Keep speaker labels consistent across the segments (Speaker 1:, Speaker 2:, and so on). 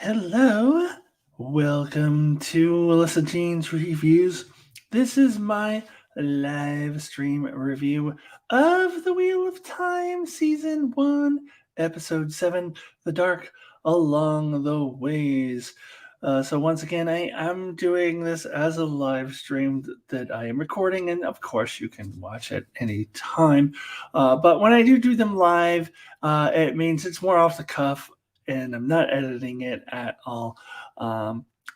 Speaker 1: Hello, welcome to Alyssa Jean's Reviews. This is my live stream review of The Wheel of Time, Season 1, Episode 7, The Dark Along the Ways. So once again, I am doing this as a live stream that I am recording, and of course you can watch at any time. But when I do them live, it means it's more off the cuff and I'm not editing it at all.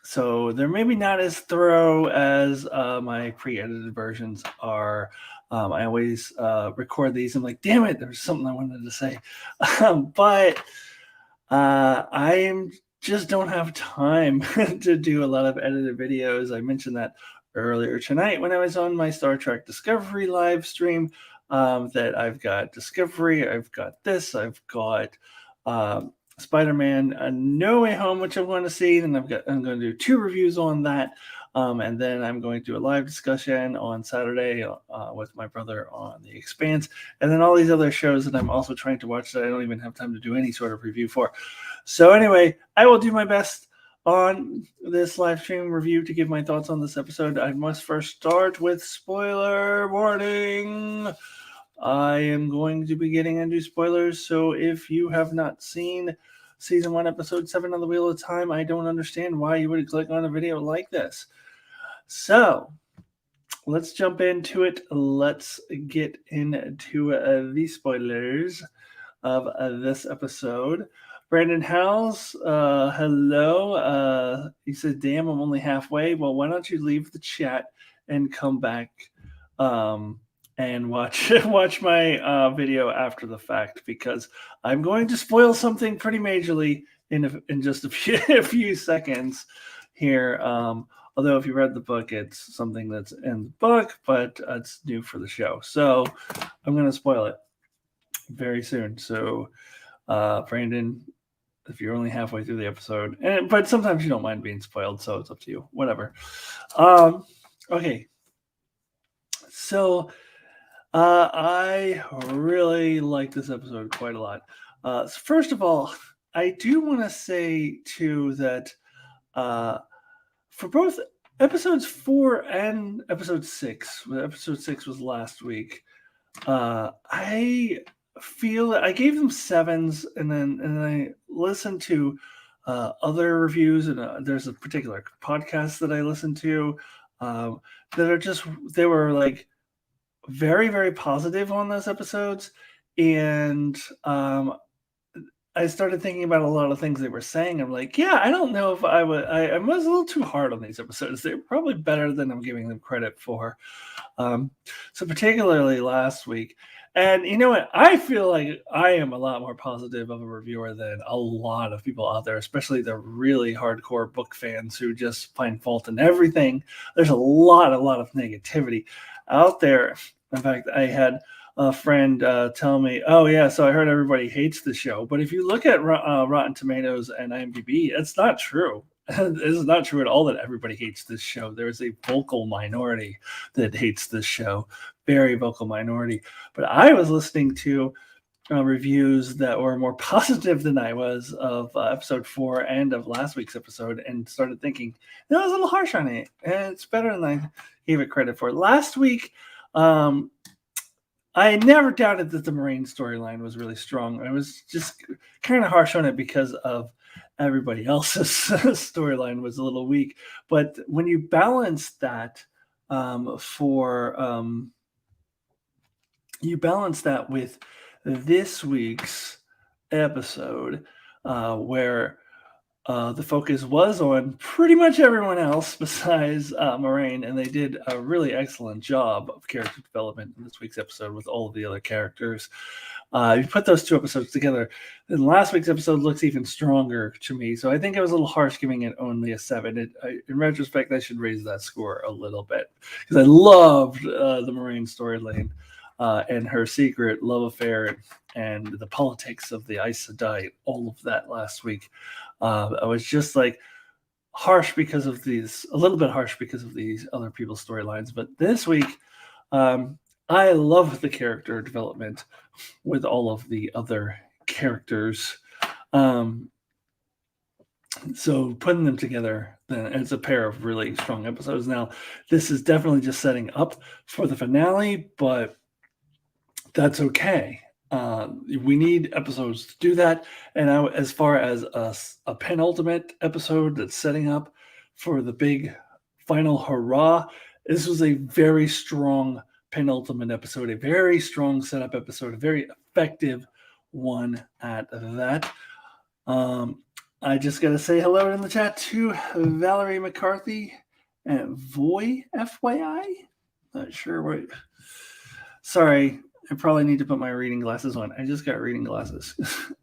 Speaker 1: So they're maybe not as thorough as my pre-edited versions are. I always record these. I'm like, damn it, there's something I wanted to say, but I just don't have time to do a lot of edited videos. I mentioned that earlier tonight when I was on my Star Trek Discovery live stream. That I've got Discovery, I've got this, I've got Spider-Man No Way Home, which I'm going to see. Then I'm going to do 2 reviews on that. And then I'm going to do a live discussion on Saturday with my brother on The Expanse. And then all these other shows that I'm also trying to watch that I don't even have time to do any sort of review for. So anyway, I will do my best on this live stream review to give my thoughts on this episode. I must first start with spoiler warning. I am going to be getting into spoilers, so if you have not seen Season 1, Episode 7 of The Wheel of Time, I don't understand why you would click on a video like this. So, let's jump into it. Let's get into the spoilers of this episode. Brandon Howes, hello. He said, damn, I'm only halfway. Well, why don't you leave the chat and come back and watch my video after the fact, because I'm going to spoil something pretty majorly in just a few seconds here. Although if you read the book, it's something that's in the book, but it's new for the show. So I'm going to spoil it very soon. So Brandon, if you're only halfway through the episode, but sometimes you don't mind being spoiled, so it's up to you. Whatever. Okay. So I really like this episode quite a lot. So first of all, I do want to say too that for both episodes 4 and episode 6, episode 6 was last week, I feel that I gave them 7s, and then I listened to other reviews, and there's a particular podcast that I listened to that are just, they were like very, very positive on those episodes. And I started thinking about a lot of things they were saying. I'm like, yeah, I don't know if I was a little too hard on these episodes. They're probably better than I'm giving them credit for. So particularly last week. And you know what? I feel like I am a lot more positive of a reviewer than a lot of people out there, especially the really hardcore book fans who just find fault in everything. There's a lot of negativity out there. In fact, I had a friend tell me, "Oh yeah, so I heard everybody hates the show, but if you look at Rotten Tomatoes and IMDb, it's not true. It's not true at all that everybody hates this show. There's a vocal minority that hates this show, very vocal minority." But I was listening to reviews that were more positive than I was of episode 4 and of last week's episode, and started thinking, no, I was a little harsh on it, and it's better than I gave it credit for. Last week, I never doubted that the Marine storyline was really strong. I was just kind of harsh on it because of everybody else's storyline was a little weak. But when you balance that you balance that with this week's episode, where the focus was on pretty much everyone else besides Moraine, and they did a really excellent job of character development in this week's episode with all of the other characters. You put those 2 episodes together, and last week's episode looks even stronger to me. So I think I was a little harsh giving it only a 7. In retrospect, I should raise that score a little bit, because I loved the Moraine storyline and her secret love affair and the politics of the Aes Sedai, all of that last week. I was just like harsh because of these, a little bit harsh because of these other people's storylines. But this week, I love the character development with all of the other characters. So putting them together, then it's a pair of really strong episodes. Now, this is definitely just setting up for the finale, but that's okay. We need episodes to do that. And as far as a penultimate episode that's setting up for the big final hurrah, this was a very strong penultimate episode, a very strong setup episode, a very effective one at that. I just got to say hello in the chat to Valerie McCarthy and Voy, FYI. Not sure what. Sorry, I probably need to put my reading glasses on. I just got reading glasses.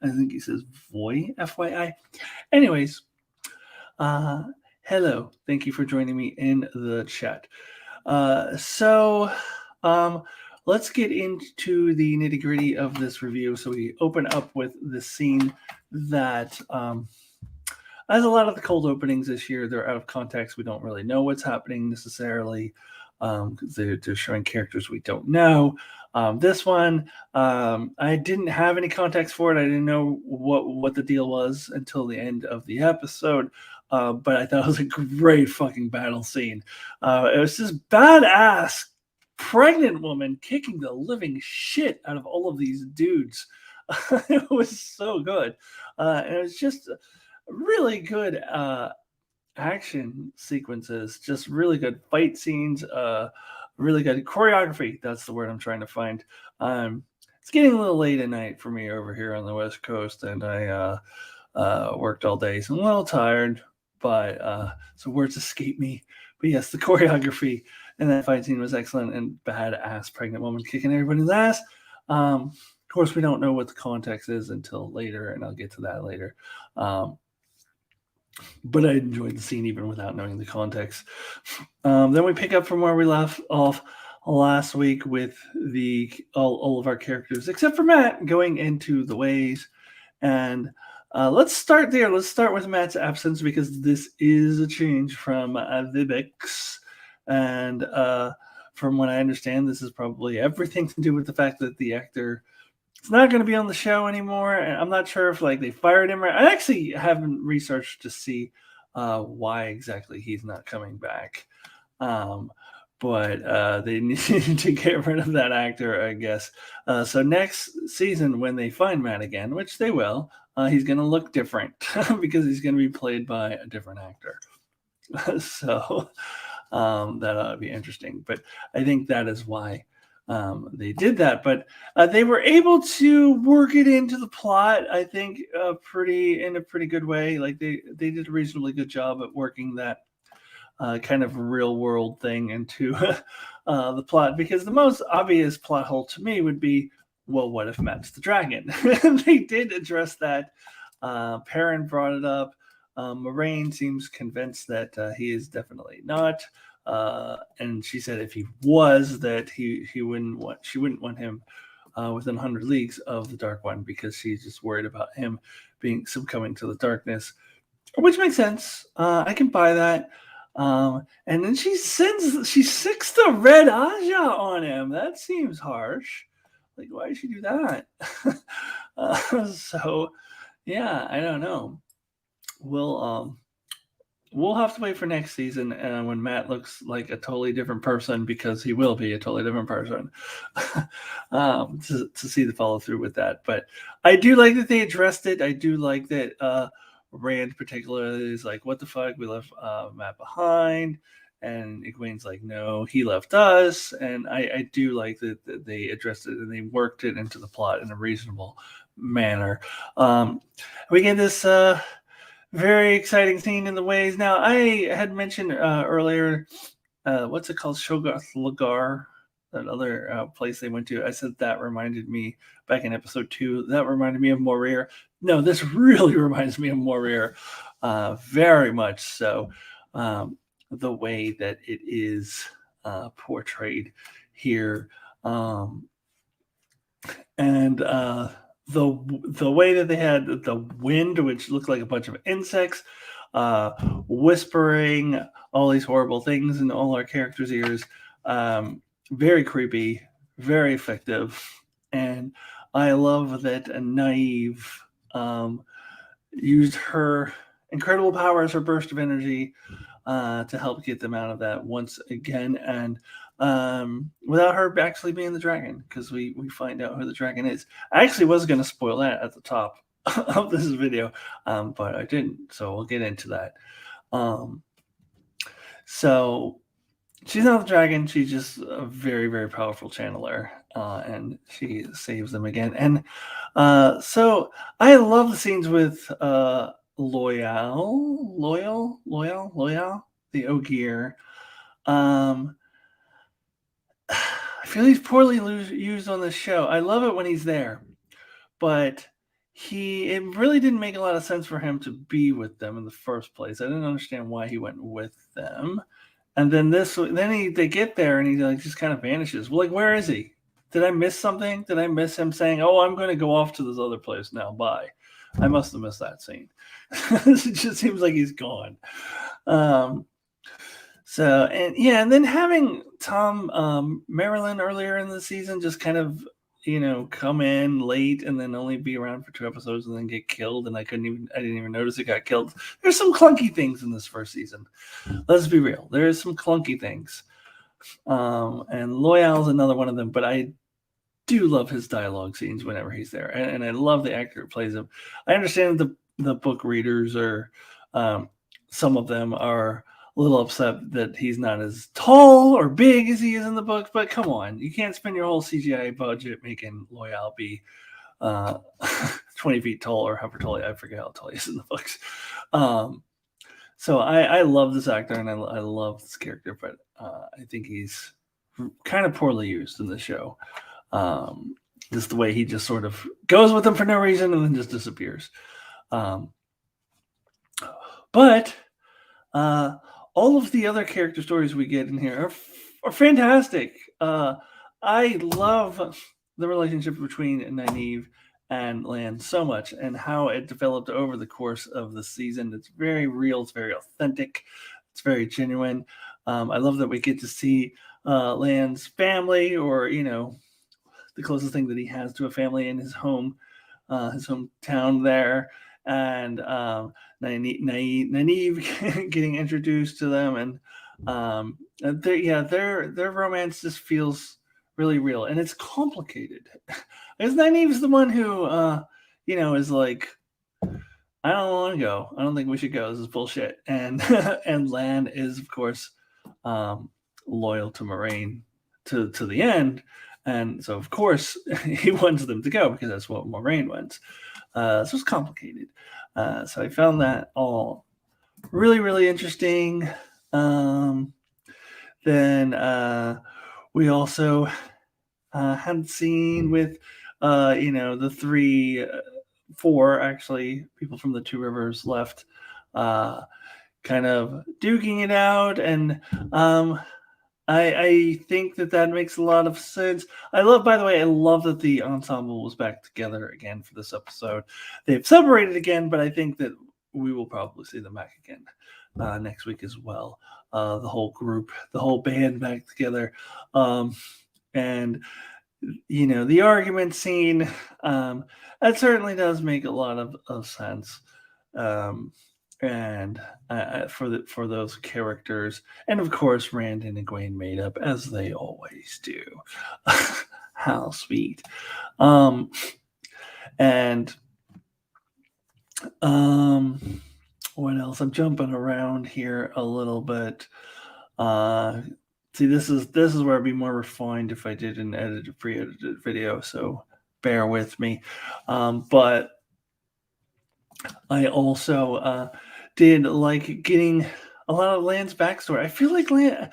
Speaker 1: I think he says Voy, FYI. Anyways, hello. Thank you for joining me in the chat. Let's get into the nitty gritty of this review. So we open up with the scene that, as a lot of the cold openings this year, they're out of context. We don't really know what's happening necessarily. They're showing characters we don't know. This one, I didn't have any context for it. I didn't know what the deal was until the end of the episode. But I thought it was a great fucking battle scene. It was this badass pregnant woman kicking the living shit out of all of these dudes. It was so good. And it was just really good action sequences, just really good fight scenes, really good choreography. That's the word I'm trying to find. It's getting a little late at night for me over here on the West Coast, and I worked all day, so I'm a little tired, but so words escape me. But yes, the choreography and that fight scene was excellent, and badass pregnant woman kicking everybody's ass. Of course, we don't know what the context is until later, and I'll get to that later. But I enjoyed the scene even without knowing the context. Then we pick up from where we left off last week with all of our characters, except for Matt, going into the ways. And let's start there. Let's start with Matt's absence, because this is a change from the Bix. And from what I understand, this is probably everything to do with the fact that the actor is not going to be on the show anymore. And I'm not sure if they fired him. I actually haven't researched to see why exactly he's not coming back. But they need to get rid of that actor, I guess. So next season, when they find Matt again, which they will, he's going to look different because he's going to be played by a different actor. So that ought to be interesting. But I think that is why they did that. But they were able to work it into the plot, I think, in a pretty good way. They did a reasonably good job at working that kind of real world thing into the plot, because the most obvious plot hole to me would be, well, what if Matt's the dragon? They did address that. Perrin brought it up. Moraine seems convinced that he is definitely not. And she said if he was, that she wouldn't want him within 100 leagues of the Dark One, because she's just worried about him succumbing to the darkness, which makes sense. I can buy that. And then she sicks the red Aja on him. That seems harsh. Why did she do that? So yeah, I don't know. We'll have to wait for next season when Matt looks like a totally different person, because he will be a totally different person, to see the follow through with that. But I do like that they addressed it. I do like that Rand particularly is like, what the fuck? We left Matt behind. And Egwene's like, no, he left us. And I do like that they addressed it and they worked it into the plot in a reasonable manner. We get this very exciting scene in the ways. Now, I had mentioned earlier, what's it called? Shogoth Lagar, that other place they went to. I said that reminded me, back in episode 2, that reminded me of Morir. No, this really reminds me of Morir, very much so. The way that it is portrayed here, and the way that they had the wind, which looked like a bunch of insects, whispering all these horrible things in all our characters' ears. Very creepy, very effective, and I love that Naive used her incredible powers, her burst of energy, to help get them out of that once again, and without her actually being the dragon, because we find out who the dragon is. I actually was going to spoil that at the top of this video, but I didn't, so we'll get into that. So she's not the dragon, she's just a very, very powerful channeler, and she saves them again. And so I love the scenes with Loyal, the Ogier. I feel he's poorly used on this show. I love it when he's there, but it really didn't make a lot of sense for him to be with them in the first place. I didn't understand why he went with them. And then they get there and he like just kind of vanishes. Well, like, where is he? Did I miss something? Did I miss him saying, "Oh, I'm going to go off to this other place now. Bye"? I must have missed that scene. It just seems like he's gone. So, and then having Tom Marilyn earlier in the season just kind of, come in late and then only be around for 2 episodes and then get killed, and I didn't even notice it got killed. There's some clunky things in this first season. Let's be real. There is some clunky things. And Loyal's another one of them, but I do love his dialogue scenes whenever he's there, and I love the actor who plays him. I understand the book readers are, some of them are a little upset that he's not as tall or big as he is in the books, but come on, you can't spend your whole CGI budget making Loyal be 20 feet tall or however tall. I forget how tall he is in the books. So I love this actor and I love this character, but I think he's kind of poorly used in the show. Just the way he just sort of goes with them for no reason and then just disappears. But all of the other character stories we get in here are fantastic. I love the relationship between Nynaeve and Lan so much, and how it developed over the course of the season. It's very real, it's very authentic, it's very genuine. I love that we get to see Lan's family, or the closest thing that he has to a family in his hometown there, and Nynaeve getting introduced to them, and their romance just feels really real, and it's complicated. Because Nynaeve's the one who is like, I don't want to go. I don't think we should go. This is bullshit. And and Lan is, of course, loyal to Moraine to the end. And so, of course, he wants them to go because that's what Moraine wants. So it's complicated. So I found that all really, really interesting. Then we also had a scene with, the 4 actually people from the Two Rivers left, kind of duking it out, and I think that makes a lot of sense. By the way, I love that the ensemble was back together again for this episode. They've separated again, but I think that we will probably see them back again next week as well. The whole group, the whole band back together. And the argument scene, that certainly does make a lot of sense. And for those characters, and of course Rand and Egwene made up, as they always do. How sweet. And what else? I'm jumping around here a little bit. See, this is where it'd be more refined if I did an pre-edited video, so bear with me. But I also did like getting a lot of Lan's backstory. I feel like Lan,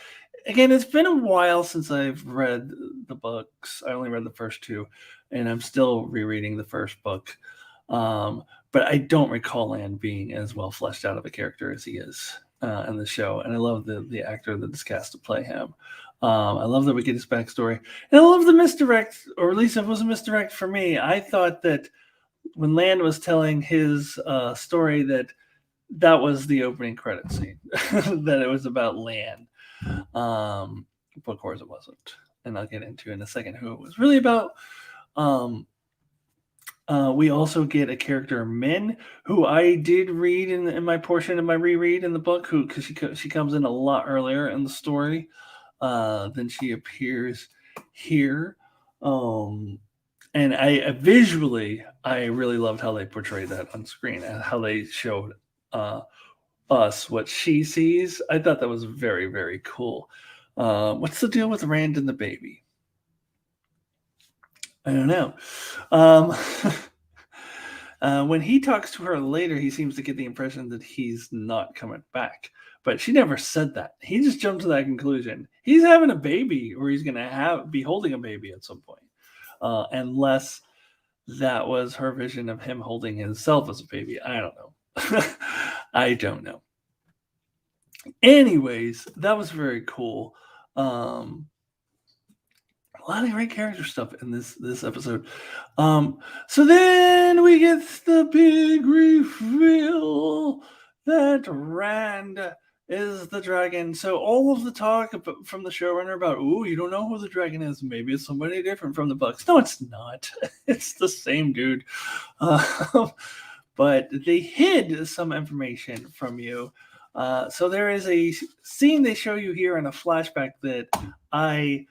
Speaker 1: again, it's been a while since I've read the books. I only read the first 2, and I'm still rereading the first book. But I don't recall Lan being as well fleshed out of a character as he is in the show. And I love the actor that is cast to play him. I love that we get his backstory. And I love the misdirect, or at least it was a misdirect for me. I thought that when Lan was telling his story that was the opening credit scene, that it was about Lan. But of course it wasn't. And I'll get into in a second who it was really about. We also get a character, Min, who I did read in my portion of my reread in the book, who because she comes in a lot earlier in the story than she appears here. And I visually, I really loved how they portrayed that on screen and how they showed us what she sees. I thought that was very, very cool. What's the deal with Rand and the baby? I don't know. Um, when he talks to her later, he seems to get the impression that he's not coming back. But she never said that. He just jumped to that conclusion. He's having a baby, or he's going to be holding a baby at some point, unless that was her vision of him holding himself as a baby. I don't know. I don't know. Anyways, that was very cool. A lot of great character stuff in this episode. So then we get the big reveal that Rand is the dragon. So all of the talk from the showrunner about, oh, you don't know who the dragon is. Maybe it's somebody different from the books. No, it's not. It's the same dude. But they hid some information from you. So there is a scene they show you here in a flashback that I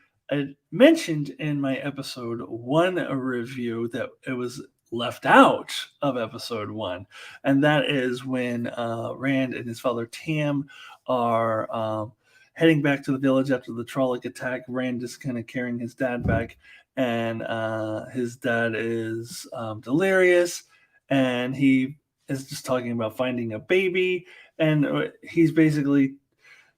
Speaker 1: mentioned in my episode 1 review that it was left out of episode 1, and that is when Rand and his father Tam are heading back to the village after the Trolloc attack. Rand is kind of carrying his dad back, and his dad is delirious, and he is just talking about finding a baby, and he's basically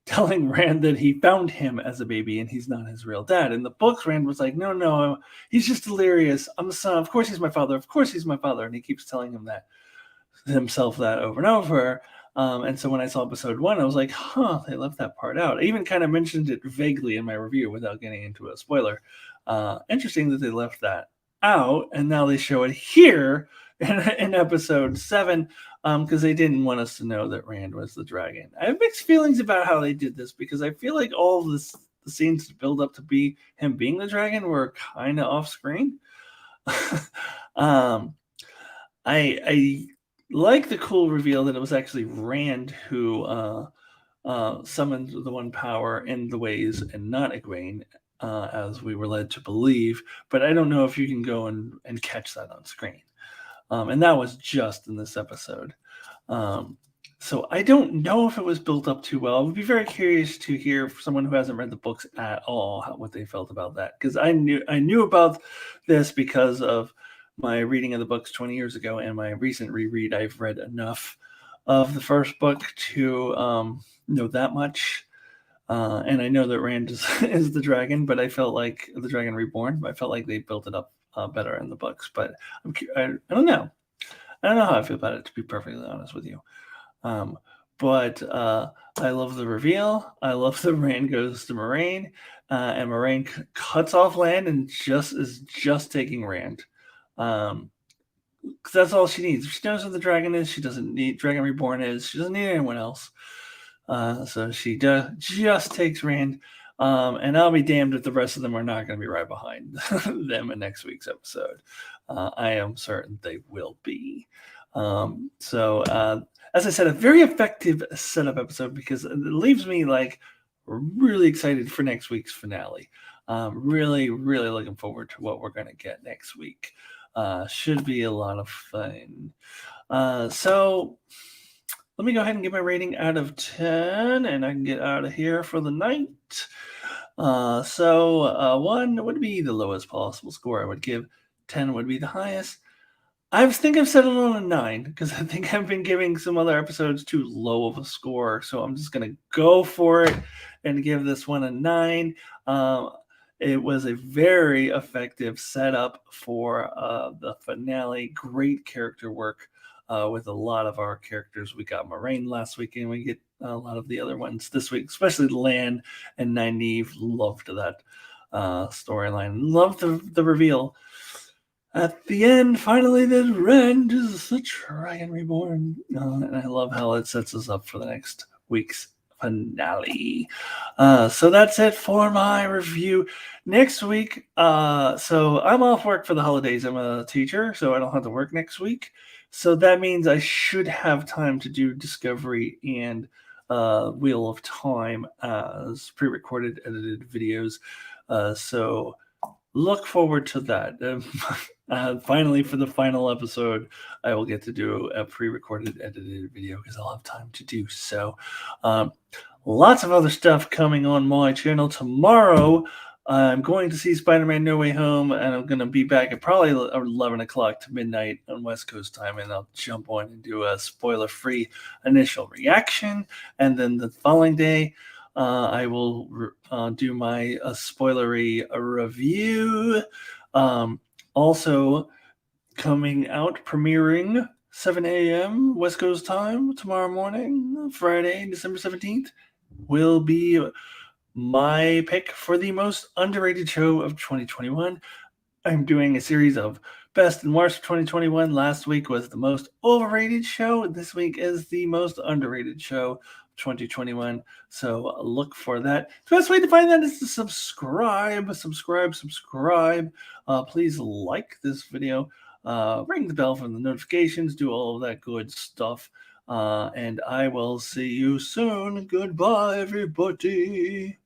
Speaker 1: telling Rand that he found him as a baby and he's not his real dad. In the books, Rand was like, no, he's just delirious. I'm the son. Of course he's my father. Of course he's my father. And he keeps telling him that himself that over and over. And so when I saw episode 1, I was like, they left that part out. I even kind of mentioned it vaguely in my review without getting into a spoiler. Interesting that they left that out, and now they show it here in episode 7 because they didn't want us to know that Rand was the dragon. I have mixed feelings about how they did this because I feel like all of the scenes to build up to be him being the dragon were kind of off screen. I like the cool reveal that it was actually Rand who summoned the one power in the ways and not Egwene, as we were led to believe. But I don't know if you can go and catch that on screen. And that was just in this episode. So I don't know if it was built up too well. I would be very curious to hear from someone who hasn't read the books at all what they felt about that. Because I knew about this because of my reading of the books 20 years ago and my recent reread. I've read enough of the first book to know that much. And I know that Rand is the dragon, but I felt like the Dragon Reborn. I felt like they built it up better in the books, but I don't know. I don't know how I feel about it, to be perfectly honest with you. But I love the reveal. I love that Rand goes to Moraine, and Moraine cuts off land and is just taking Rand. Because that's all she needs. If she knows what the dragon is, she doesn't need Dragon Reborn is. She doesn't need anyone else. So she just takes Rand. And I'll be damned if the rest of them are not going to be right behind them in next week's episode. I am certain they will be. As I said, a very effective setup episode because it leaves me like really excited for next week's finale. Really, really looking forward to what we're going to get next week. Should be a lot of fun. So let me go ahead and give my rating out of 10, and I can get out of here for the night. 1 would be the lowest possible score I would give. 10 would be the highest. I think I've settled on a 9 because I think I've been giving some other episodes too low of a score. So I'm just going to go for it and give this one a 9. It was a very effective setup for the finale. Great character work with a lot of our characters. We got Moraine last week, and we get a lot of the other ones this week, especially Lan and Nynaeve. Loved that storyline. Loved the reveal. At the end, finally, that Rand is the Dragon Reborn. And I love how it sets us up for the next week's finale. So that's it for my review. Next week, so I'm off work for the holidays. I'm a teacher, so I don't have to work next week. So that means I should have time to do Discovery and Wheel of Time as pre-recorded, edited videos. So look forward to that. Finally, for the final episode, I will get to do a pre-recorded, edited video because I'll have time to do so. Lots of other stuff coming on my channel tomorrow. I'm going to see Spider-Man No Way Home, and I'm going to be back at probably 11 o'clock to midnight on West Coast time, and I'll jump on and do a spoiler-free initial reaction, and then the following day, I will do my spoilery review. Also, coming out, premiering 7 a.m. West Coast time tomorrow morning, Friday, December 17th, will be my pick for the most underrated show of 2021. I'm doing a series of best and worst of 2021. Last week was the most overrated show. This week is the most underrated show of 2021. So look for that. The best way to find that is to subscribe. Please like this video. Ring the bell for the notifications. Do all of that good stuff. And I will see you soon. Goodbye, everybody.